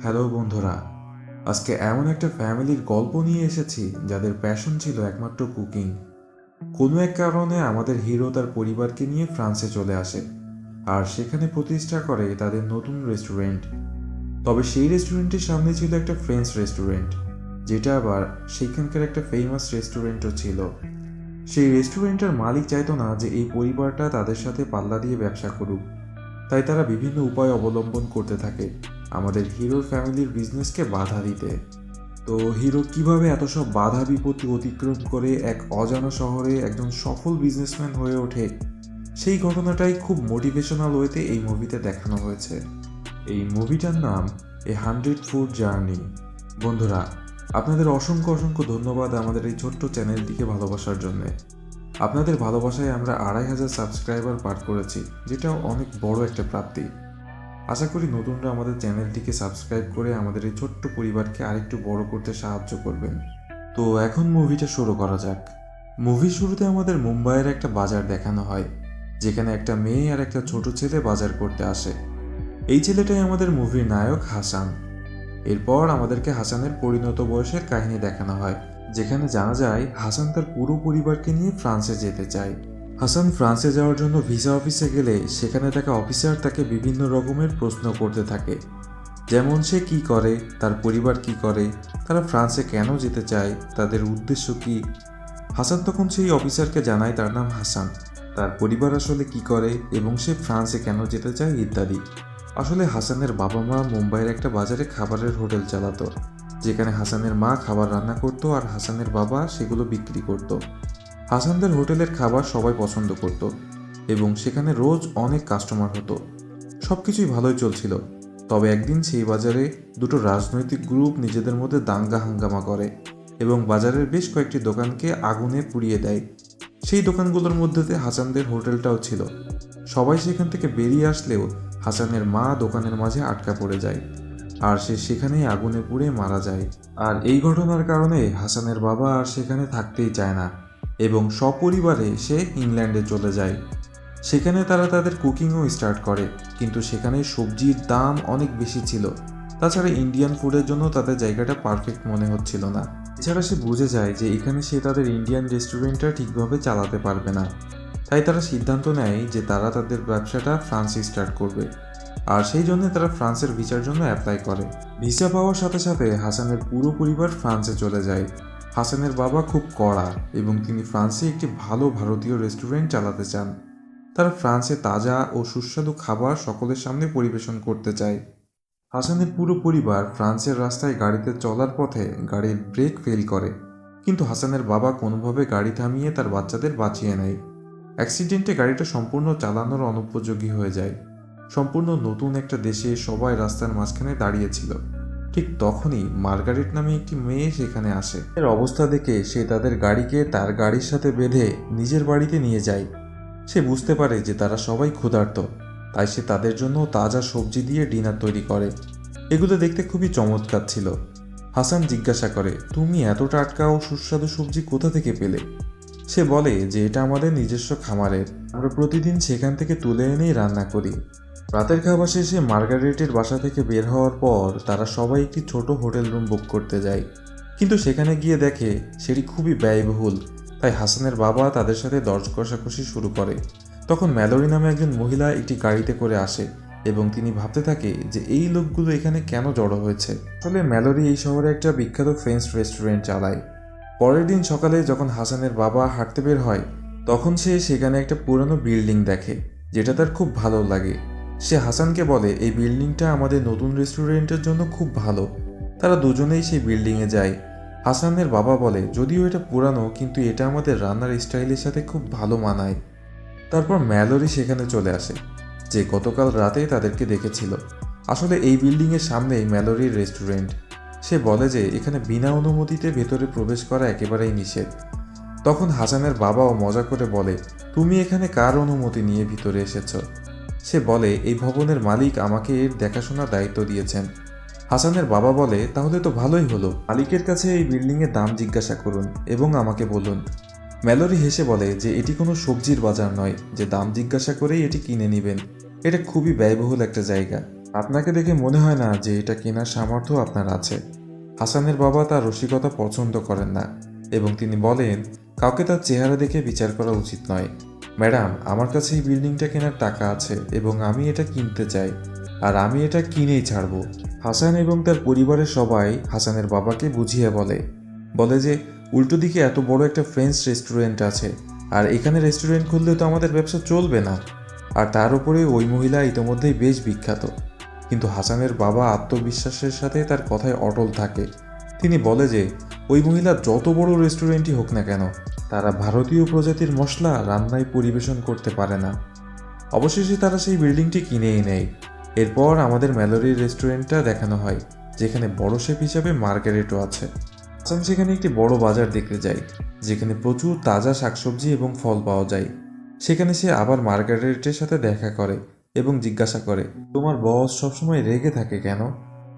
Hello বন্ধুরা, আজকে এমন একটা ফ্যামিলির গল্প নিয়ে এসেছি যাদের প্যাশন ছিল একমাত্র কুকিং। কোনো এক কারণে আমাদের হিরো তার পরিবারকে নিয়ে ফ্রান্সে চলে আসে আর সেখানে প্রতিষ্ঠা করে তাদের নতুন রেস্টুরেন্ট। তবে সেই রেস্টুরেন্টের সামনে ছিল একটা ফ্রেঞ্চ রেস্টুরেন্ট, যেটা আবার সেইখানকার একটা ফেমাস রেস্টুরেন্টও ছিল। সেই রেস্টুরেন্টের মালিক চাইতো না যে এই পরিবারটা তাদের সাথে পাল্লা দিয়ে ব্যবসা করুক, তাই তারা বিভিন্ন উপায় অবলম্বন করতে থাকে আমাদের হিরোর ফ্যামিলির বিজনেসকে বাধা দিতে। তো হিরো কিভাবে এত সব বাধা বিপত্তি অতিক্রম করে এক অজানা শহরে একজন সফল বিজনেসম্যান হয়ে ওঠে, সেই ঘটনাটাই খুব মোটিভেশনাল ওয়েতে এই মুভিতে দেখানো হয়েছে। এই মুভিটার নাম A 100 ফুট জার্নি। বন্ধুরা, আপনাদের অসংখ্য অসংখ্য ধন্যবাদ আমাদের এই ছোট্ট চ্যানেলটিকে ভালোবাসার জন্যে। আপনাদের ভালোবাসায় আমরা 2500 সাবস্ক্রাইবার পার করেছি, যেটা অনেক বড় একটা প্রাপ্তি। আশা করি নতুনরা আমাদের চ্যানেলটিকে সাবস্ক্রাইব করে আমাদের এই ছোট্ট পরিবারকে আরেকটু বড় করতে সাহায্য করবেন। তো এখন মুভিটা শুরু করা যাক। মুভির শুরুতে আমাদের মুম্বাইয়ের একটা বাজার দেখানো হয়, যেখানে একটা মেয়ে আর একটা ছোট ছেলে বাজার করতে আসে। এই ছেলেটাই আমাদের মুভির নায়ক হাসান। এরপর আমাদেরকে হাসানের পরিণত বয়সের কাহিনী দেখানো হয়, যেখানে জানা যায় হাসান তার পুরো পরিবারকে নিয়ে ফ্রান্সে যেতে চায়। হাসান ফ্রান্সে যাওয়ার জন্য ভিসা অফিসে গেলে সেখানে থাকা অফিসার তাকে বিভিন্ন রকমের প্রশ্ন করতে থাকে, যেমন সে কি করে, তার পরিবার কি করে, তারা ফ্রান্সে কেন যেতে চায়, তাদের উদ্দেশ্য কি। হাসান তখন সেই অফিসারকে জানায় তার নাম হাসান, তার পরিবার আসলে কি করে এবং সে ফ্রান্সে কেন যেতে চায় ইত্যাদি। আসলে হাসানের বাবা মা মুম্বাইয়ের একটা বাজারে খাবারের হোটেল চালাতো, যেখানে হাসানের মা খাবার রান্না করতো আর হাসানের বাবা সেগুলো বিক্রি করতো। হাসানদের হোটেলের খাবার সবাই পছন্দ করত এবং সেখানে রোজ অনেক কাস্টমার হতো। সব কিছুই ভালোই চলছিল। তবে একদিন সেই বাজারে দুটো রাজনৈতিক গ্রুপ নিজেদের মধ্যে দাঙ্গা হাঙ্গামা করে এবং বাজারের বেশ কয়েকটি দোকানকে আগুনে পুড়িয়ে দেয়। সেই দোকানগুলোর মধ্যে হাসানদের হোটেলটাও ছিল। সবাই সেখান থেকে বেরিয়ে আসলেও হাসানের মা দোকানের মাঝে আটকা পড়ে যায় আর সে সেখানেই আগুনে পুড়ে মারা যায়। আর এই ঘটনার কারণে হাসানের বাবা আর সেখানে থাকতেই চায় না এবং সপরিবারে সে ইংল্যান্ডে চলে যায়। সেখানে তারা তাদের কুকিংও স্টার্ট করে, কিন্তু সেখানে সবজির দাম অনেক বেশি ছিল। তাছাড়া ইন্ডিয়ান ফুডের জন্য তাদের জায়গাটা পারফেক্ট মনে হচ্ছিল না। এছাড়া সে বুঝে যায় যে এখানে সে তাদের ইন্ডিয়ান রেস্টুরেন্টটা ঠিকভাবে চালাতে পারবে না। তাই তারা সিদ্ধান্ত নেয় যে তারা তাদের ব্যবসাটা ফ্রান্সে স্টার্ট করবে, আর সেই জন্য তারা ফ্রান্সের ভিসার জন্য অ্যাপ্লাই করে। ভিসা পাওয়ার সাথে সাথে হাসানের পুরো পরিবার ফ্রান্সে চলে যায়। হাসানের বাবা খুব কড়া এবং তিনি ফ্রান্সে একটি ভালো ভারতীয় রেস্টুরেন্ট চালাতে চান। তারা ফ্রান্সে তাজা ও সুস্বাদু খাবার সকলের সামনে পরিবেশন করতে চায়। হাসানের পুরো পরিবার ফ্রান্সের রাস্তায় গাড়িতে চলার পথে গাড়ির ব্রেক ফেল করে, কিন্তু হাসানের বাবা কোনোভাবে গাড়ি থামিয়ে তার বাচ্চাদের বাঁচিয়ে নেয়। অ্যাক্সিডেন্টে গাড়িটা সম্পূর্ণ চালানোর অনুপযোগী হয়ে যায়। সম্পূর্ণ নতুন একটা দেশে সবাই রাস্তার মাঝখানে দাঁড়িয়েছিল। ঠিক তখনই মার্গারেট নামে একটি মেয়ে সেখানে আসে। এর অবস্থা দেখে সে তাদের গাড়িকে তার গাড়ির সাথে বেঁধে নিজের বাড়িতে নিয়ে যায়। সে বুঝতে পারে যে তারা সবাই ক্ষুধার্ত, তাই সে তাদের জন্য তাজা সবজি দিয়ে ডিনার তৈরি করে। এগুলো দেখতে খুবই চমৎকার ছিল। হাসান জিজ্ঞাসা করে, তুমি এত টাটকা ও সুস্বাদু সবজি কোথা থেকে পেলে? সে বলে যে এটা আমাদের নিজস্ব খামারের, আমরা প্রতিদিন সেখান থেকে তুলে এনেই রান্না করি। রাতের খাবার শেষে মার্গারেটের বাসা থেকে বের হওয়ার পর তারা সবাই একটি ছোট হোটেল রুম বুক করতে যায়, কিন্তু সেখানে গিয়ে দেখে সেটি খুবই ব্যয়বহুল। তাই হাসানের বাবা তাদের সাথে দর কষাকষি শুরু করে। তখন ম্যালোরি নামে একজন মহিলা একটি গাড়িতে করে আসে এবং তিনি ভাবতে থাকে যে এই লোকগুলো এখানে কেন জড়ো হয়েছে। আসলে ম্যালোরি এই শহরে একটা বিখ্যাত ফ্রেঞ্চ রেস্টুরেন্ট চালায়। পরের দিন সকালে যখন হাসানের বাবা হাঁটতে বের হয়, তখন সে সেখানে একটা পুরনো বিল্ডিং দেখে, যেটা তার খুব ভালো লাগে। সে হাসানকে বলে এই বিল্ডিংটা আমাদের নতুন রেস্টুরেন্টের জন্য খুব ভালো। তারা দুজনেই সেই বিল্ডিংয়ে যায়। হাসানের বাবা বলে, যদিও এটা পুরানো, কিন্তু এটা আমাদের রান্নার স্টাইলের সাথে খুব ভালো মানায়। তারপর ম্যালোরি সেখানে চলে আসে, যে গতকাল রাতে তাদেরকে দেখেছিল। আসলে এই বিল্ডিংয়ের সামনেই ম্যালোরির রেস্টুরেন্ট। সে বলে যে এখানে বিনা অনুমতিতে ভেতরে প্রবেশ করা একেবারেই নিষেধ। তখন হাসানের বাবাও মজা করে বলে, তুমি এখানে কার অনুমতি নিয়ে ভিতরে এসেছ? সে বলে, এই ভবনের মালিক আমাকে এর দেখাশোনার দায়িত্ব দিয়েছেন। হাসানের বাবা বলে, তাহলে তো ভালোই হলো, মালিকের কাছে এই বিল্ডিংয়ের দাম জিজ্ঞাসা করুন এবং আমাকে বলুন। ম্যালোরি হেসে বলে যে এটি কোনো সবজির বাজার নয় যে দাম জিজ্ঞাসা করেই এটি কিনে নেবেন। এটা খুবই ব্যয়বহুল একটা জায়গা। আপনাকে দেখে মনে হয় না যে এটা কেনার সামর্থ্য আপনার আছে। হাসানের বাবা তার রসিকতা পছন্দ করেন না এবং তিনি বলেন, কাউকে তার চেহারা দেখে বিচার করা উচিত নয়। ম্যাডাম, আমার কাছে এই বিল্ডিংটা কেনার টাকা আছে এবং আমি এটা কিনতে চাই, আর আমি এটা কিনেই ছাড়ব। হাসান এবং তার পরিবারের সবাই হাসানের বাবাকে বুঝিয়ে বলে বলে যে উল্টো দিকে এত বড় একটা ফ্রেঞ্চ রেস্টুরেন্ট আছে, আর এখানে রেস্টুরেন্ট খুললে তো আমাদের ব্যবসা চলবে না। আর তার উপরে ওই মহিলা ইতোমধ্যেই বেশ বিখ্যাত। কিন্তু হাসানের বাবা আত্মবিশ্বাসের সাথে তার কথায় অটল থাকে। তিনি বলে যে ওই মহিলা যত বড় রেস্টুরেন্টই হোক না কেন, তারা ভারতীয় প্রজাতির মশলা রান্নায় পরিবেশন করতে পারে না। অবশেষে তারা সেই বিল্ডিংটি কিনেই নেয়। এরপর আমাদের ম্যালোরির রেস্টুরেন্টটা দেখানো হয়, যেখানে বড় শেফ হিসাবে মার্গারেটও আছে। হাসান সেখানে একটি বড় বাজার দেখতে যায়, যেখানে প্রচুর তাজা শাকসবজি এবং ফল পাওয়া যায়। সেখানে সে আবার মার্গারেটের সাথে দেখা করে এবং জিজ্ঞাসা করে, তোমার বস সবসময় রেগে থাকে কেন?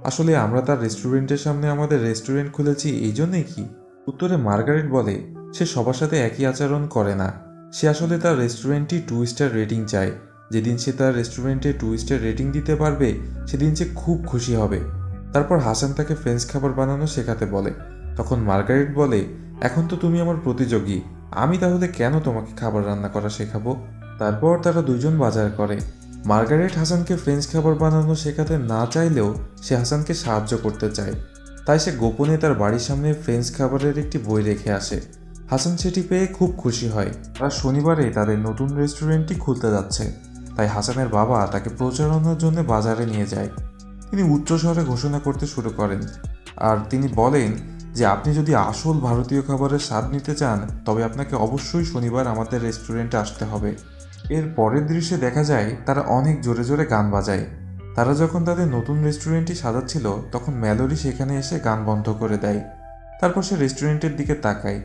আসলে আমরা তার রেস্টুরেন্টের সামনে আমাদের রেস্টুরেন্ট খুলেছি এই জন্যই কি? উত্তরে মার্গারেট বলে, সে সবার সাথে একই আচরণ করে না। সে আসলে তার রেস্টুরেন্টটি 2 স্টার রেটিং চায়। যেদিন সে তার রেস্টুরেন্টে 2 স্টার রেটিং দিতে পারবে, সেদিন সে খুব খুশি হবে। তারপর হাসান তাকে ফ্রেঞ্চ খাবার বানানো শেখাতে বলে। তখন মার্গারেট বলে, এখন তো তুমি আমার প্রতিযোগী, আমি তাহলে কেন তোমাকে খাবার রান্না করা শেখাবো? তারপর তারা দুজন বাজার করে। মার্গারেট হাসানকে ফ্রেঞ্চ খাবার বানানো শেখাতে না চাইলেও সে হাসানকে সাহায্য করতে চায়। তাই সে গোপনে তার বাড়ির সামনে ফ্রেঞ্চ খাবারের একটি বই রেখে আসে। হাসান সেটি পেয়ে খুব খুশি হয়। তারা শনিবারে তাদের নতুন রেস্টুরেন্টটি খুলতে যাচ্ছে, তাই হাসানের বাবা তাকে প্রচারণার জন্য বাজারে নিয়ে যায়। তিনি উচ্চস্বরে ঘোষণা করতে শুরু করেন, আর তিনি বলেন যে আপনি যদি আসল ভারতীয় খাবারের স্বাদ নিতে চান, তবে আপনাকে অবশ্যই শনিবার আমাদের রেস্টুরেন্টে আসতে হবে। এর পরের দৃশ্যে দেখা যায় তারা অনেক জোরে জোরে গান বাজায়। তারা যখন তাদের নতুন রেস্টুরেন্টটি সাজাচ্ছিল, তখন ম্যালোরি সেখানে এসে গান বন্ধ করে দেয়। তারপর সে রেস্টুরেন্টের দিকে তাকায়।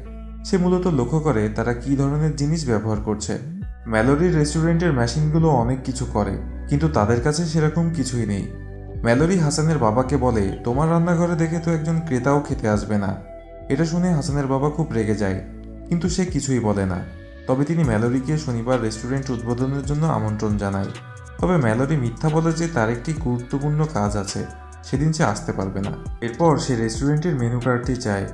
সে মূলত লক্ষ্য করে তারা কী ধরনের জিনিস ব্যবহার করছে। ম্যালোরির রেস্টুরেন্টের মেশিনগুলো অনেক কিছু করে, কিন্তু তাদের কাছে সেরকম কিছুই নেই। ম্যালোরি হাসানের বাবাকে বলে, তোমার রান্নাঘরে দেখে তো একজন ক্রেতাও খেতে আসবে না। এটা শুনে হাসানের বাবা খুব রেগে যায়, কিন্তু সে কিছুই বলে না। তবে তিনি ম্যালোরিকে শনিবার রেস্টুরেন্ট উদ্বোধনের জন্য আমন্ত্রণ জানায়। তবে ম্যালোরি মিথ্যা বলে যে তার একটি গুরুত্বপূর্ণ কাজ আছে, সেদিন সে আসতে পারবে না। এরপর সে রেস্টুরেন্টের মেনু কার্ডটি চায়।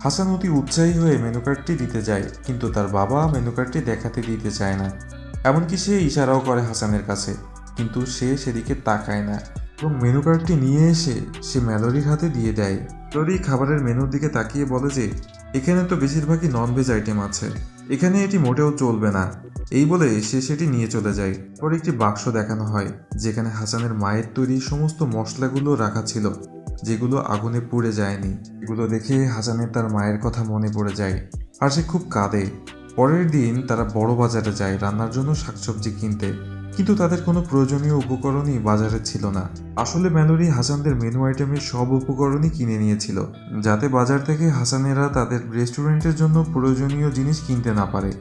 হাসান অতি উৎসাহী হয়ে মেনু কার্ডটি দিতে যায়, কিন্তু তার বাবা মেনু কার্ডটি দেখাতে দিতে চায় না। এমনকি সে ইশারাও করে হাসানের কাছে, কিন্তু সে সেদিকে তাকায় না এবং মেনু কার্ডটি নিয়ে এসে সে ম্যালোরির হাতে দিয়ে দেয়। ম্যালোরি খাবারের মেনুর দিকে তাকিয়ে বলে যে এখানে তো বেশিরভাগই ননভেজ আইটেম আছে, এখানে এটি মোটেও চলবে না। এই বলে সে সেটি নিয়ে চলে যায়। পরে একটি বাক্স দেখানো হয়, যেখানে হাসানের মায়ের তৈরি সমস্ত মশলাগুলো রাখা ছিল, যেগুলো আগুনে পুড়ে যায়নি। এগুলো দেখে হাসানের তার মায়ের কথা মনে পড়ে যায়, আর সে খুব কাঁদে। পরের দিন তারা বড় বাজারে যায় রান্নার জন্য শাকসবজি কিনতে, কিন্তু তাদের কোনো প্রয়োজনীয় উপকরণই বাজারে ছিল না। আসলে ম্যালোরি হাসানদের মেনু আইটেমের সব উপকরণই কিনে নিয়েছিল, যাতে বাজার থেকে হাসানেরা তাদের রেস্টুরেন্টের জন্য প্রয়োজনীয় জিনিস কিনতে না পারে।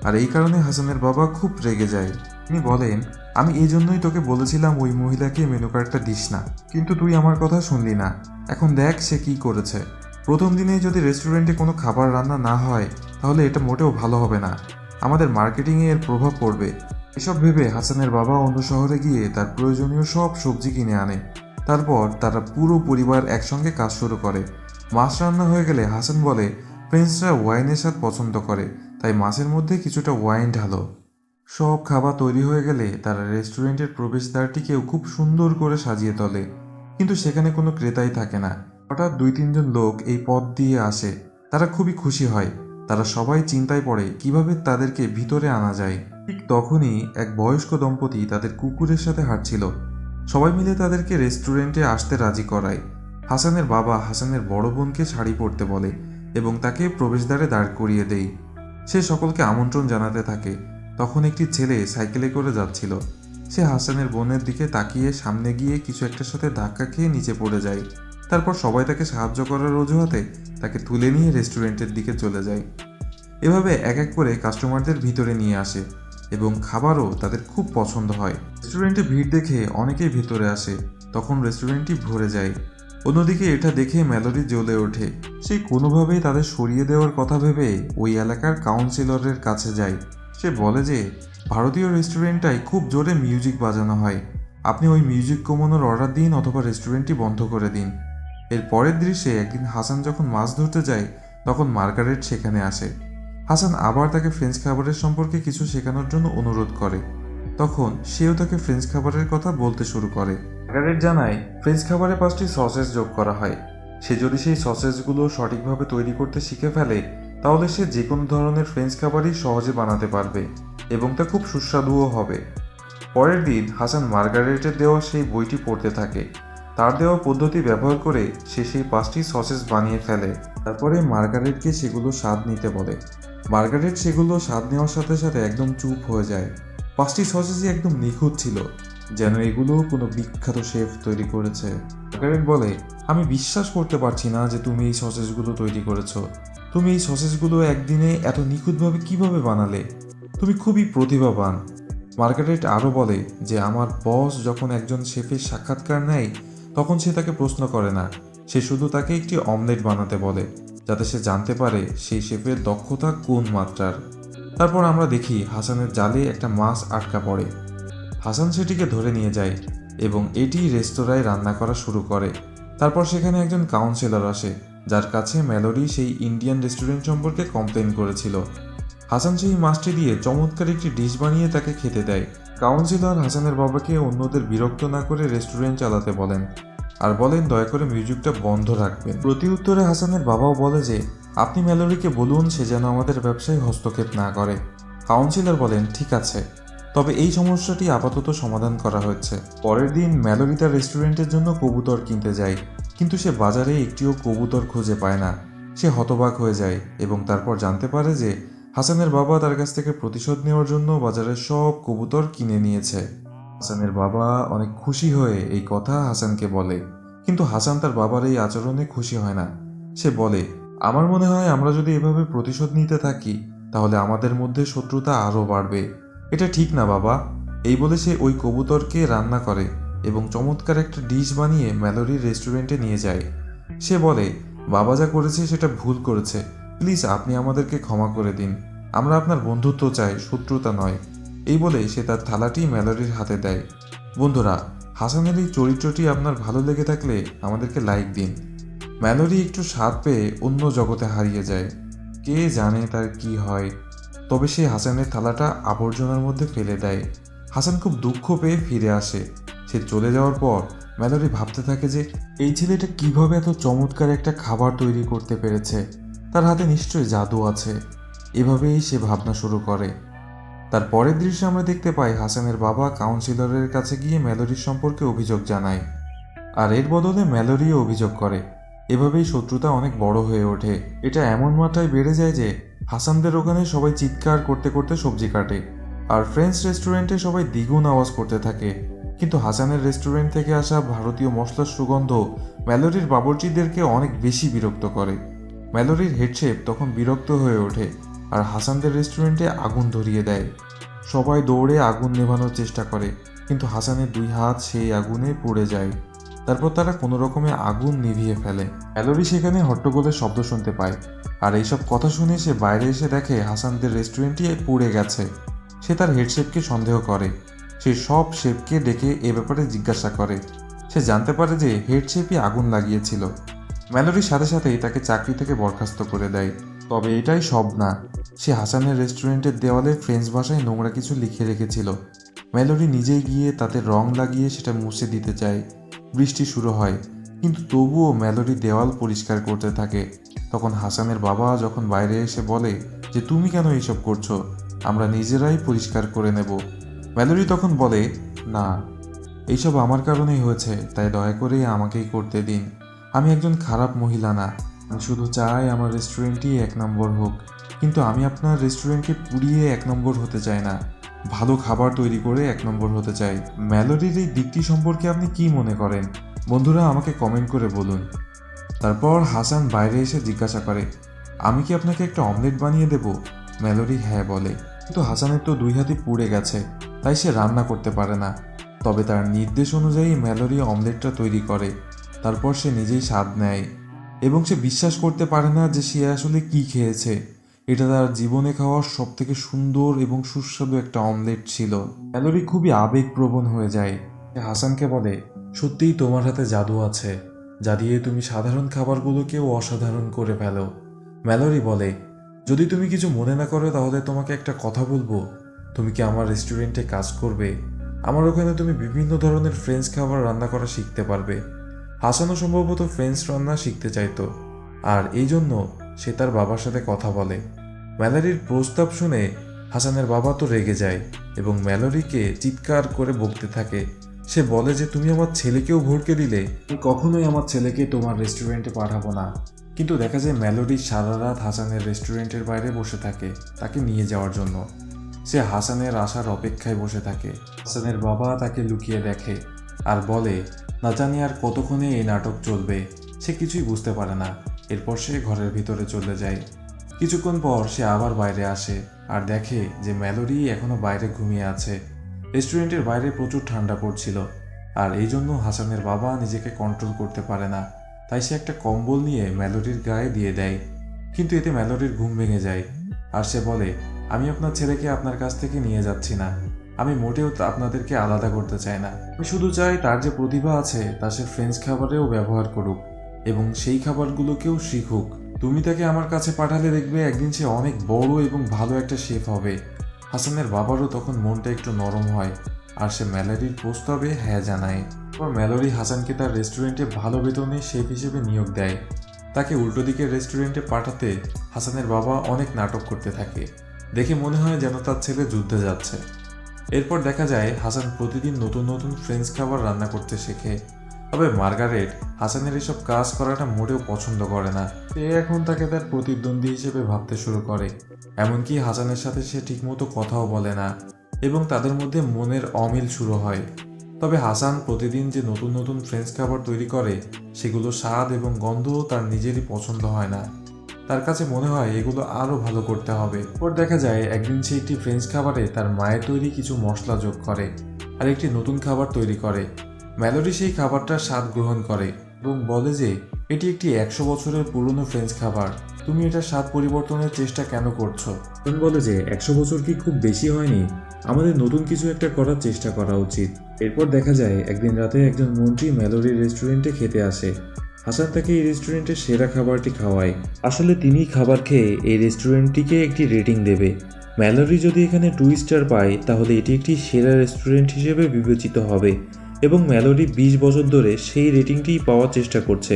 আর এই কারণে হাসানের বাবা খুব রেগে যায়। তিনি বলেন, আমি এই জন্যই তোকে বলেছিলাম ওই মহিলাকে মেনু কার্ডটা দিস না, কিন্তু তুই আমার কথা শুনলি না। এখন দেখ সে কি করেছে। প্রথম দিনেই যদি রেস্টুরেন্টে কোনো খাবার রান্না না হয়, তাহলে এটা মোটেও ভালো হবে না, আমাদের মার্কেটিংয়ে এর প্রভাব পড়বে। এসব ভেবে হাসানের বাবা অন্য শহরে গিয়ে তার প্রয়োজনীয় সব সবজি কিনে আনে। তারপর তারা পুরো পরিবার একসঙ্গে কাজ শুরু করে। মাছ রান্না হয়ে গেলে হাসান বলে, ফ্রেঞ্চরা ওয়াইনের স্বাদ পছন্দ করে, তাই মাছের মধ্যে কিছুটা ওয়াইন ঢালো। সব খাবার তৈরি হয়ে গেলে তারা রেস্টুরেন্টের প্রবেশদ্বারটিকেও খুব সুন্দর করে সাজিয়ে তোলে, কিন্তু সেখানে কোনো ক্রেতাই থাকে না। হঠাৎ 2-3 জন লোক এই পথ দিয়ে আসে। তারা খুবই খুশি হয়। তারা সবাই চিন্তায় পড়ে কিভাবে তাদেরকে ভিতরে আনা যায়। ঠিক তখনই এক বয়স্ক দম্পতি তাদের কুকুরের সাথে হাঁটছিল। সবাই মিলে তাদেরকে রেস্টুরেন্টে আসতে রাজি করায়। হাসানের বাবা হাসানের বড় বোনকে শাড়ি পরতে বলে এবং তাকে প্রবেশদ্বারে দাঁড় করিয়ে দেয়। সে সকলকে আমন্ত্রণ জানাতে থাকে। তখন একটি ছেলে সাইকেলে করে যাচ্ছিল। সে হাসানের বোনের দিকে তাকিয়ে সামনে গিয়ে কিছু একটার সাথে ধাক্কা খেয়ে নিচে পড়ে যায়। তারপর সবাই তাকে সাহায্য করার অজুহাতে তাকে তুলে নিয়ে রেস্টুরেন্টের দিকে চলে যায়। এভাবে এক এক করে কাস্টমারদের ভিতরে নিয়ে আসে এবং খাবারও তাদের খুব পছন্দ হয়। রেস্টুরেন্টে ভিড় দেখে অনেকেই ভিতরে আসে। তখন রেস্টুরেন্টটি ভরে যায়। অন্যদিকে এটা দেখে ম্যালোরি জ্বলে ওঠে। সে কোনোভাবেই তাদের সরিয়ে দেওয়ার কথা ভেবে ওই এলাকার কাউন্সিলরের কাছে যায়। সে বলে যে ভারতীয় রেস্টুরেন্টটায় খুব জোরে মিউজিক বাজানো হয়, আপনি ওই মিউজিক কমানোর অর্ডার দিন অথবা রেস্টুরেন্টটি বন্ধ করে দিন। এর পরের দৃশ্যে একদিন হাসান যখন মাছ ধরতে যায় তখন মার্গারেট সেখানে আসে। হাসান আবার তাকে ফ্রেঞ্চ খাবারের সম্পর্কে কিছু শেখানোর জন্য অনুরোধ করে। তখন সেও তাকে ফ্রেঞ্চ খাবারের কথা বলতে শুরু করে। মার্গারেট জানায় ফ্রেঞ্চ খাবারে 5টি সসেজ যোগ করা হয়। সে যদি সেই সসেজগুলো সঠিকভাবে তৈরি করতে শিখে ফেলে তাহলে সে যে কোনো ধরনের ফ্রেঞ্চ খাবারই সহজে বানাতে পারবে এবং তা খুব সুস্বাদুও হবে। পরের দিন হাসান মার্গারেটের দেওয়া সেই বইটি পড়তে থাকে। তার দেওয়া পদ্ধতি ব্যবহার করে সে সেই 5টি সসেজ বানিয়ে ফেলে। তারপরে মার্গারেটকে সেগুলো স্বাদ নিতে বলে। মার্গারেট সেগুলো স্বাদ নেওয়ার সাথে সাথে একদম চুপ হয়ে যায়। 5টি সসেজই একদম নিখুঁত ছিল, যেন এগুলো কোনো বিখ্যাত শেফ তৈরি করেছে। মার্গারেট বলে, আমি বিশ্বাস করতে পারছি না যে তুমি এই সসেজগুলো তৈরি করেছো। তুমি এই সসেজগুলো একদিনে এত নিখুঁতভাবে কিভাবে বানালে? তুমি খুবই প্রতিভাবান। মার্গারেট আরও বলে যে আমার বস যখন একজন শেফের সাক্ষাৎকার নেয় তখন সে তাকে প্রশ্ন করে না, সে শুধু তাকে একটি অমলেট বানাতে বলে যাতে সে জানতে পারে সেই শেফের দক্ষতা কোন মাত্রার। তারপর আমরা দেখি হাসানের জালে একটা মাছ আটকা পড়ে। হাসান সেটিকে ধরে নিয়ে যায় এবং এটি রেস্তোরাঁয় রান্না করা শুরু করে। তারপর সেখানে একজন কাউন্সিলর আসে যার কাছে ম্যালোরি সেই ইন্ডিয়ান রেস্টুরেন্ট সম্পর্কে কমপ্লেন করেছিল। হাসান সেই মাছটি দিয়ে চমৎকার একটি ডিশ বানিয়ে তাকে খেতে দেয়। কাউন্সিলর হাসানের বাবাকে অন্যদের বিরক্ত না করে রেস্টুরেন্ট চালাতে বলেন আর বলেন দয়া করে মিউজিকটা বন্ধ রাখবেন। প্রতি উত্তরে হাসানের বাবাও বলে যে আপনি ম্যালোরিকে বলুন সে যেন আমাদের ব্যবসায় হস্তক্ষেপ না করে। কাউন্সিলর বলেন ঠিক আছে, তবে এই সমস্যাটি আপাতত সমাধান করা হচ্ছে। পরের দিন ম্যালোরি তার রেস্টুরেন্টের জন্য কবুতর কিনতে যায়, কিন্তু সে বাজারে একটিও কবুতর খুঁজে পায় না। সে হতবাক হয়ে যায় এবং তারপর জানতে পারে যে হাসানের বাবা তার কাছ থেকে প্রতিশোধ নেওয়ার জন্য বাজারের সব কবুতর কিনে নিয়েছে। হাসানের বাবা অনেক খুশি হয়ে এই কথা হাসানকে বলে, কিন্তু হাসান তার বাবার এই আচরণে খুশি হয় না। সে বলে, আমার মনে হয় আমরা যদি এভাবে প্রতিশোধ নিতে থাকি তাহলে আমাদের মধ্যে শত্রুতা আরও বাড়বে। এটা ঠিক না বাবা। এই বলে সে ওই কবুতরকে রান্না করে এবং চমৎকার একটা ডিশ বানিয়ে ম্যালোরির রেস্টুরেন্টে নিয়ে যায়। সে বলে, বাবা যা করেছে সেটা ভুল করেছে, প্লিজ আপনি আমাদেরকে ক্ষমা করে দিন। আমরা আপনার বন্ধুত্ব চাই, শত্রুতা নয়। এই বলে সে তার থালাটি ম্যালোরির হাতে দেয়। বন্ধুরা, হাসানের এই চরিত্রটি আপনার ভালো লেগে থাকলে আমাদেরকে লাইক দিন। ম্যালোরি একটু স্বাদ পেয়ে অন্য জগতে হারিয়ে যায়। কে জানে তার কি হয়। তবে সে হাসানের থালাটা আবর্জনার মধ্যে ফেলে দেয়। হাসান খুব দুঃখ পেয়ে ফিরে আসে। সে চলে যাওয়ার পর ম্যালোরি ভাবতে থাকে যে এই ছেলেটা কিভাবে এত চমৎকার একটা খাবার তৈরি করতে পেরেছে। তার হাতে নিশ্চয়ই জাদু আছে। এভাবেই সে ভাবনা শুরু করে। তার পরের দৃশ্যে আমরা দেখতে পাই হাসানের বাবা কাউন্সিলরের কাছে গিয়ে ম্যালোরির সম্পর্কে অভিযোগ জানায়, আর এর বদলে ম্যালোরিও অভিযোগ করে। এভাবেই শত্রুতা অনেক বড় হয়ে ওঠে। এটা এমন মাত্রায় বেড়ে যায় যে হাসানদের ওখানে সবাই চিৎকার করতে করতে সবজি কাটে, আর ফ্রেঞ্চ রেস্টুরেন্টে সবাই দ্বিগুণ আওয়াজ করতে থাকে। কিন্তু হাসানের রেস্টুরেন্ট থেকে আসা ভারতীয় মশলার সুগন্ধ ম্যালোরির বাবুর্চিদেরকে অনেক বেশি বিরক্ত করে। ম্যালোরির হেডশেফ তখন বিরক্ত হয়ে ওঠে আর হাসানদের রেস্টুরেন্টে আগুন ধরিয়ে দেয়। সবাই দৌড়ে আগুন নেভানোর চেষ্টা করে, কিন্তু হাসানের 2 হাত সেই আগুনে পুড়ে যায়। তারপর তারা কোনো রকমে আগুন নিভিয়ে ফেলে। ম্যালোরি সেখানে হট্টগোলের শব্দ শুনতে পায়, আর এইসব কথা শুনে সে বাইরে এসে দেখে হাসানদের রেস্টুরেন্টটি পুড়ে গেছে। সে তার হেডশেফকে সন্দেহ করে। সে সব শেফকে ডেকে এ ব্যাপারে জিজ্ঞাসা করে। সে জানতে পারে যে হেডশেফই আগুন লাগিয়েছিল। ম্যালোরির সাথে সাথেই তাকে চাকরি থেকে বরখাস্ত করে দেয়। তবে এটাই সব না, সে হাসানের রেস্টুরেন্টের দেওয়ালে ফ্রেঞ্চ ভাষায় নোংরা কিছু লিখে রেখেছিল। ম্যালোরি নিজেই গিয়ে তাতে রং লাগিয়ে সেটা মুছে দিতে চায়। বৃষ্টি শুরু হয়, কিন্তু তবুও ম্যালোরি দেওয়াল পরিষ্কার করতে থাকে। তখন হাসানের বাবা যখন বাইরে এসে বলে যে তুমি কেন এইসব করছো, আমরা নিজেরাই পরিষ্কার করে নেব। ম্যালোরি তখন বলে, না, এইসব আমার কারণেই হয়েছে, তাই দয়া করে আমাকেই করতে দিন। আমি একজন খারাপ মহিলা না, আমি শুধু চাই আমার রেস্টুরেন্টই 1 নম্বর হোক। কিন্তু আমি আপনার রেস্টুরেন্টকে পুড়িয়ে 1 নম্বর হতে চাই না, ভালো খাবার তৈরি করে 1 নম্বর হতে চাই। ম্যালোরির এই দিকটি সম্পর্কে আপনি কি মনে করেন? বন্ধুরা আমাকে কমেন্ট করে বলুন। তারপর হাসান বাইরে এসে জিজ্ঞাসা করে, আমি কি আপনাকে একটা অমলেট বানিয়ে দেব? ম্যালোরি হ্যাঁ বলে, কিন্তু হাসানের তো 2 হাতই পুড়ে গেছে, তাই সে রান্না করতে পারে না। তবে তার নির্দেশ অনুযায়ী ম্যালোরি অমলেটটা তৈরি করে। তারপর সে নিজেই স্বাদ নেয় এবং সে বিশ্বাস করতে পারে না যে সে আসলে কি খেয়েছে। এটা তার জীবনে খাওয়ার সবথেকে সুন্দর এবং সুস্বাদু একটা অমলেট ছিল। ম্যালোরি খুবই আবেগপ্রবণ হয়ে যায়। সে হাসানকে বলে, সত্যিই তোমার হাতে জাদু আছে, যা দিয়ে তুমি সাধারণ খাবারগুলোকেও অসাধারণ করে ফেলো। ম্যালোরি বলে, যদি তুমি কিছু মনে না করো তাহলে তোমাকে একটা কথা বলবো। তুমি কি আমার রেস্টুরেন্টে কাজ করবে? আমার ওখানে তুমি বিভিন্ন ধরনের ফ্রেঞ্চ খাবার রান্না করা শিখতে পারবে। হাসানও সম্ভবত ফ্রেঞ্চ রান্না শিখতে চাইতো, আর এই জন্য সে তার বাবার সাথে কথা বলে। ম্যালোরির প্রস্তাব শুনে হাসানের বাবা তো রেগে যায় এবং ম্যালোরিকে চিৎকার করে বকতে থাকে। সে বলে যে তুমি আমার ছেলেকেও ভড়কে দিলে, আমি কখনোই আমার ছেলেকে তোমার রেস্টুরেন্টে পাঠাবো না। কিন্তু দেখা যায় ম্যালোরি সারা রাত হাসানের রেস্টুরেন্টের বাইরে বসে থাকে তাকে নিয়ে যাওয়ার জন্য। সে হাসানের আসার অপেক্ষায় বসে থাকে। হাসানের বাবা তাকে লুকিয়ে দেখে আর বলে, না জানি আর কতক্ষণে এই নাটক চলবে। সে কিছুই বুঝতে পারে না। এরপর সে ঘরের ভিতরে চলে যায়। কিছুক্ষণ পর সে আবার বাইরে আসে আর দেখে যে ম্যালোরি এখনো বাইরে ঘুমিয়ে আছে। রেস্টুরেন্টের বাইরে প্রচুর ঠান্ডা পড়ছিল, আর এই জন্য হাসানের বাবা নিজেকে কন্ট্রোল করতে পারে না। তাই সে একটা কম্বল নিয়ে ম্যালোরির গায়ে দিয়ে দেয়। কিন্তু এতে ম্যালোরির ঘুম ভেঙে যায় আর সে বলে, আমি আপনার ছেলেকে আপনার কাছ থেকে নিয়ে যাচ্ছি না। আমি মোটেও আপনাদেরকে আলাদা করতে চাই না। আমি শুধু চাই তার যে প্রতিভা আছে তা সে ফ্রেঞ্চ খাবারেও ব্যবহার করুক এবং সেই খাবারগুলোকেও শিখুক। তুমি তাকে আমার কাছে পাঠালে দেখবে একদিন সে অনেক বড় এবং ভালো একটা শেফ হবে। হাসানের বাবারও তখন মনটা একটু নরম হয় আর সে ম্যালোরির প্রস্তাবে হ্যাঁ জানায়। এরপর ম্যালোরি হাসানকে তার রেস্টুরেন্টে ভালো বেতনে শেফ হিসেবে নিয়োগ দেয়। তাকে উল্টো দিকের রেস্টুরেন্টে পাঠাতে হাসানের বাবা অনেক নাটক করতে থাকে। দেখে মনে হয় যেন তার ছেলে যুদ্ধে যাচ্ছে। এরপর দেখা যায় হাসান প্রতিদিন নতুন নতুন ফ্রেঞ্চ খাবার রান্না করতে শেখে। তবে মার্গারেট হাসানের এসব কাজ করাটা মোটেও পছন্দ করে না। সে এখন তাকে তার প্রতিদ্বন্দ্বী হিসেবে ভাবতে শুরু করে। এমনকি হাসানের সাথে সে ঠিকমতো কথাও বলে না এবং তাদের মধ্যে মনের অমিল শুরু হয়। তবে হাসান প্রতিদিন যে নতুন নতুন ফ্রেঞ্চ খাবার তৈরি করে সেগুলো স্বাদ এবং গন্ধ তার নিজেরই পছন্দ হয় না। তার কাছে মনে হয় এগুলো আরও ভালো করতে হবে। পর দেখা যায় একদিন সে একটি ফ্রেঞ্চ খাবারে তার মায়ের তৈরি কিছু মশলা যোগ করে আর একটি নতুন খাবার তৈরি করে। ম্যালোরি সেই খাবারটার স্বাদ গ্রহণ করে এবং বলে যে এটি একটি 100 বছরের পুরনো ফ্রেঞ্চ খাবার, তুমি এটার স্বাদ পরিবর্তনের চেষ্টা কেন করছো? তুমি বলে যে 100 বছর কি খুব বেশি হয়নি? আমাদের নতুন কিছু একটা করার চেষ্টা করা উচিত। এরপর দেখা যায় একদিন রাতে একজন মন্ত্রী ম্যালোরির রেস্টুরেন্টে খেতে আসে। হাসান তাকে এই রেস্টুরেন্টের সেরা খাবারটি খাওয়ায়। আসলে তিনি খাবার খেয়ে এই রেস্টুরেন্টটিকে একটি রেটিং দেবে। ম্যালোরি যদি এখানে 2 স্টার পায় তাহলে এটি একটি সেরা রেস্টুরেন্ট হিসেবে বিবেচিত হবে এবং ম্যালোরি 20 বছর ধরে সেই রেটিংটিই পাওয়ার চেষ্টা করছে,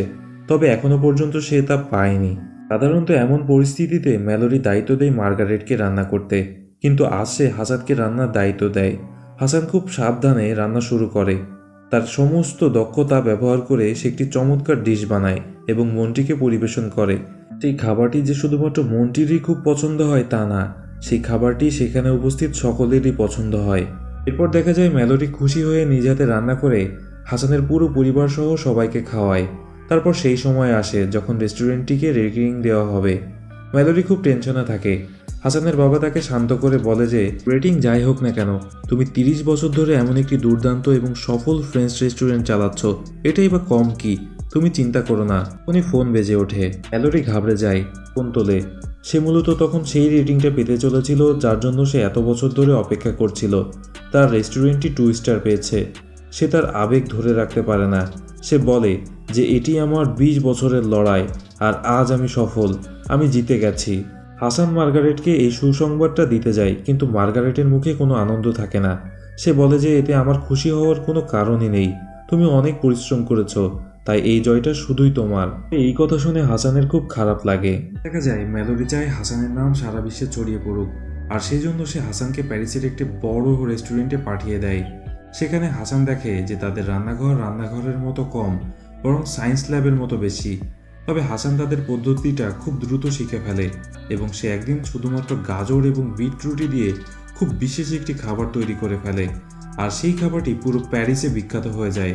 তবে এখনো পর্যন্ত সে তা পায়নি। সাধারণত এমন পরিস্থিতিতে ম্যালোরি দায়িত্ব দেয় মার্গারেটকে রান্না করতে, কিন্তু আজ সে হাসানকে রান্নার দায়িত্ব দেয়। হাসান খুব সাবধানে রান্না শুরু করে। তার সমস্ত দক্ষতা ব্যবহার করে সে একটি চমৎকার ডিশ বানায় এবং মন্ত্রীকে পরিবেশন করে। সেই খাবারটি যে শুধুমাত্র মন্ত্রীরই খুব পছন্দ হয় তা না, সেই খাবারটি সেখানে উপস্থিত সকলেরই পছন্দ হয়। এরপর দেখা যায় ম্যালোরি খুশি হয়ে নিজ হাতে রান্না করে হাসানের পুরো পরিবার সহ সবাইকে খাওয়ায়। তারপর সেই সময় আসে যখন রেস্টুরেন্টটিকে রেটিং দেওয়া হবে। ম্যালোরি খুব টেনশনে থাকে। হাসানের বাবা তাকে শান্ত করে বলে যে রেটিং যাই হোক না কেন, তুমি 30 বছর ধরে এমন একটি দুর্দান্ত এবং সফল ফ্রেঞ্চ রেস্টুরেন্ট চালাচ্ছ, এটাই বা কম কি? তুমি চিন্তা করো না। উনি ফোন বেজে ওঠে। ম্যালোরি ঘাবড়ে যায়, ফোন তোলে। সে মূলত তখন সেই রেটিংটা পেতে চলেছিল যার জন্য সে এত বছর ধরে অপেক্ষা করছিল। তার রেস্টুরেন্টটি 2 স্টার পেয়েছে। সে তার আবেগ ধরে রাখতে পারে না। সে বলে যে এটি আমার 20 বছরের লড়াই আর আজ আমি সফল, আমি জিতে গেছি। হাসান মার্গারেটকে এই সুসংবাদটা দিতে যায়, কিন্তু মার্গারেটের মুখে কোনো আনন্দ থাকে না। সে বলে যে এতে আমার খুশি হওয়ার কোনো কারণই নেই, তুমি অনেক পরিশ্রম করেছো, তাই এই জয়টা শুধুই তোমার। এই কথা শুনে হাসানের খুব খারাপ লাগে। দেখা যায় ম্যালোরি চায় হাসানের নাম সারা বিশ্বে ছড়িয়ে পড়ুক, আর সেই জন্য সে হাসানকে প্যারিসের একটি বড় রেস্টুরেন্টে পাঠিয়ে দেয়। সেখানে হাসান দেখে যে তাদের রান্নাঘরের মতো কম, বরং সায়েন্স ল্যাবের মতো বেশি। তবে হাসান তাদের পদ্ধতিটা খুব দ্রুত শিখে ফেলে এবং সে একদিন শুধুমাত্র গাজর এবং বিটরুটি দিয়ে খুব বিশেষ একটি খাবার তৈরি করে ফেলে, আর সেই খাবারটি পুরো প্যারিসে বিখ্যাত হয়ে যায়।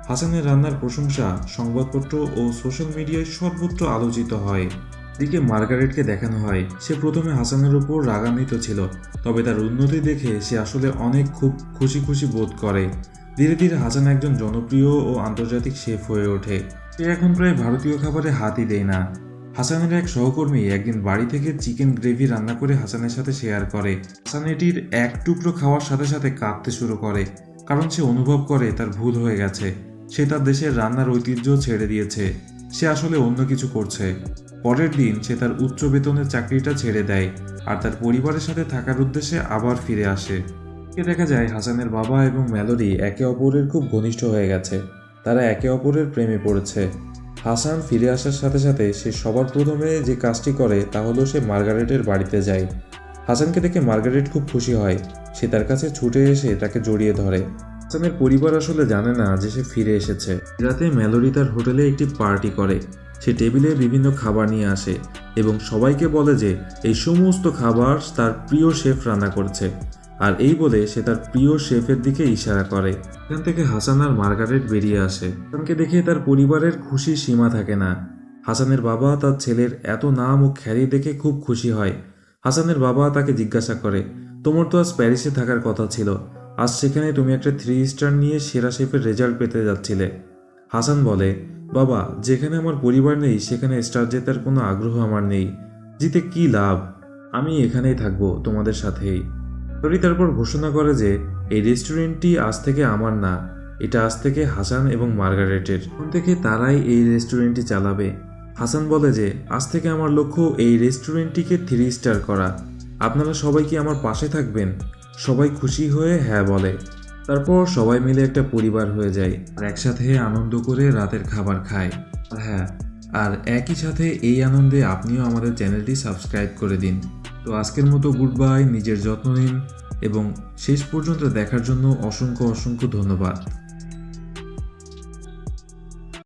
হাসানের রান্নার প্রশংসা সংবাদপত্র ও সোশ্যাল মিডিয়ায় সর্বত্র আলোচিত হয়। এদিকে মার্গারেটকে দেখানো হয় সে প্রথমে হাসানের উপর রাগান্বিত ছিল, তবে তার উন্নতি দেখে সে আসলে অনেক খুব খুশি বোধ করে। ধীরে ধীরে হাসান একজন জনপ্রিয় ও আন্তর্জাতিক শেফ হয়ে ওঠে। সে এখন প্রায় ভারতীয় খাবারে হাতই দেয় না। হাসানের এক সহকর্মী একদিন বাড়ি থেকে চিকেন গ্রেভি রান্না করে হাসানের সাথে শেয়ার করে। হাসান এটির এক টুকরো খাওয়ার সাথে সাথে কাঁদতে শুরু করে। কারণ সে অনুভব করে তার ভুল হয়ে গেছে। সে তার দেশের রান্নার ঐতিহ্য ছেড়ে দিয়েছে। সে আসলে অন্য কিছু করছে। পরের দিন সে তার উচ্চ বেতনের চাকরিটা ছেড়ে দেয় আর তার পরিবারের সাথে থাকার উদ্দেশ্যে আবার ফিরে আসে। দেখা যায় হাসানের বাবা এবং মেলোডি একে অপরের খুব ঘনিষ্ঠ হয়ে গেছে। তারা একে অপরের প্রেমে পড়েছে। হাসান ফিরে আসার সাথে সাথে সে সবার প্রথমে যে কাজটি করে তা হলো সে মার্গারেটের বাড়িতে যায়। হাসানকে দেখে মার্গারেট খুব খুশি হয়। সে তার কাছে ছুটে এসে তাকে জড়িয়ে ধরে। হাসানের পরিবার আসলে জানে না যে সে ফিরে এসেছে। রাতে মেলোডি তার হোটেলে একটি পার্টি করে। সে টেবিলে বিভিন্ন খাবার নিয়ে আসে এবং সবাইকে বলে যে এই সমস্ত খাবার তার প্রিয় শেফ রান্না করছে। আর এই বলে সে তার প্রিয় শেফের দিকে ইশারা করে। এখান থেকে হাসান আর মার্গারেট বেরিয়ে আসে। হাসানকে দেখে তার পরিবারের খুশির সীমা থাকে না। হাসানের বাবা তার ছেলের এত নাম ও খ্যাতি দেখে খুব খুশি হয়। হাসানের বাবা তাকে জিজ্ঞাসা করে, তোমার তো আজ প্যারিসে থাকার কথা ছিল, আজ সেখানে তুমি একটা 3 স্টার নিয়ে সেরা শেফের রেজাল্ট পেতে যাচ্ছিলে। হাসান বলে, বাবা, যেখানে আমার পরিবার নেই সেখানে স্টার জেতার কোনো আগ্রহ আমার নেই। জিতে কি লাভ? আমি এখানেই থাকবো তোমাদের সাথেই। তরি তারপর ঘোষণা করে যে এই রেস্টুরেন্টটি আজ থেকে আমার না, এটা আজ থেকে হাসান এবং মার্গারেটের। এখন থেকে তারাই এই রেস্টুরেন্টটি চালাবে। হাসান বলে যে আজ থেকে আমার লক্ষ্য এই রেস্টুরেন্টটিকে 3 স্টার করা। আপনারা সবাই কি আমার পাশে থাকবেন? সবাই খুশি হয়ে হ্যাঁ বলে। তারপর সবাই মিলে একটা পরিবার হয়ে যায় আর একসাথে আনন্দ করে রাতের খাবার খায়। আর হ্যাঁ, আর একই সাথে এই আনন্দে আপনিও আমাদের চ্যানেলটি সাবস্ক্রাইব করে দিন। তো আজকের মতো গুড বাই, নিজের যত্ন নিন এবং শেষ পর্যন্ত দেখার জন্য অসংখ্য অসংখ্য ধন্যবাদ।